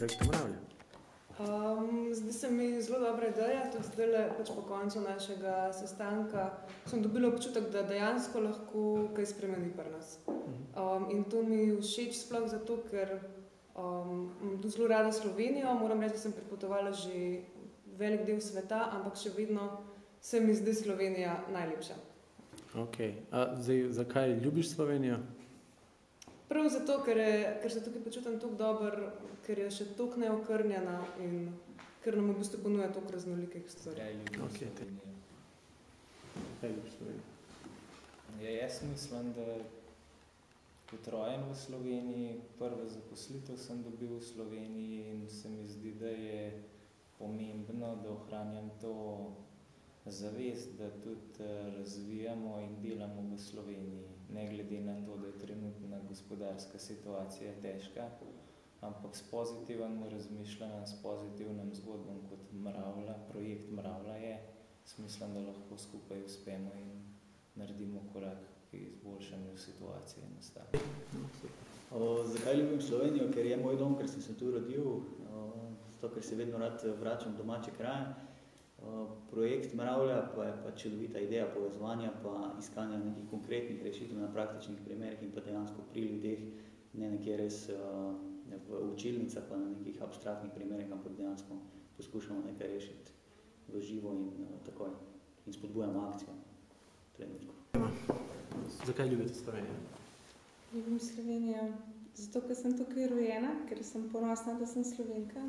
projektu Mravlja? Zdi se mi zelo dobra ideja, tudi zdaj pač po koncu našega sestanka sem dobila občutek, da dejansko lahko kaj spremeni pri nas. In to mi všeč sploh zato, ker imam tudi zelo rada Slovenijo, moram reči, da sem prepotovala že velik del sveta, ampak še vedno se mi zdi Slovenija najlepša. Ok, zdaj zakaj ljubiš Slovenijo? Prav zato, ker se tukaj počutim toliko dobro, ker je še toliko neokrnjena in ker nam v bistvu ponuja toliko raznolikih stvari. Kaj ljubiš Slovenijo? Kaj ljubiš Slovenijo? Jaz mislim, da kot rojen v Sloveniji, prvo zaposlitev sem dobil v Sloveniji in se mi zdi, da je pomembno, da ohranjam to zavest, da tudi razvijamo in delamo v Sloveniji. Ne glede na to, da je trenutna gospodarska situacija težka, ampak s pozitivnim razmišljanjem, s pozitivnim zgodbom kot Mravlja, projekt Mravlja je, mislim, da lahko skupaj uspemo in naredimo korak k izboljšanju situacije in ostalo. Zakaj ljubim Slovenijo? Ker je moj dom, ker sem se tu rodil, zato ker se vedno rad vračam v domače kraje. Projekt Mravlja pa je pa čudovita ideja povezovanja pa iskanja nekih konkretnih rešitev na praktičnih primerih in pa dejansko pri ljudeh, ne nekje res v učilnicah pa na nekih abstraktnih primerih, ampak dejansko poskušamo nekaj rešiti v živo in takoj in spodbujamo akcijo v trenutku. Zakaj ljubite Slovenijo? Ljubim Slovenijo zato, ker sem tukaj rojena, ker sem ponosna, da sem Slovenka.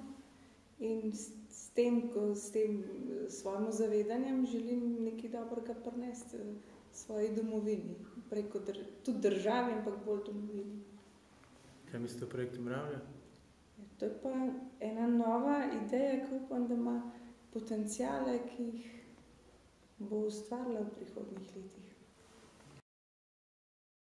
In s tem svojim zavedanjem želim nekaj dobrega prinesti svoji domovini, preko tudi državi, ampak bolj domovini. Kaj mislite o projektu Mravlja? To je pa ena nova ideja, ki upam, da ima potenciale, ki jih bo ustvarila v prihodnjih letih.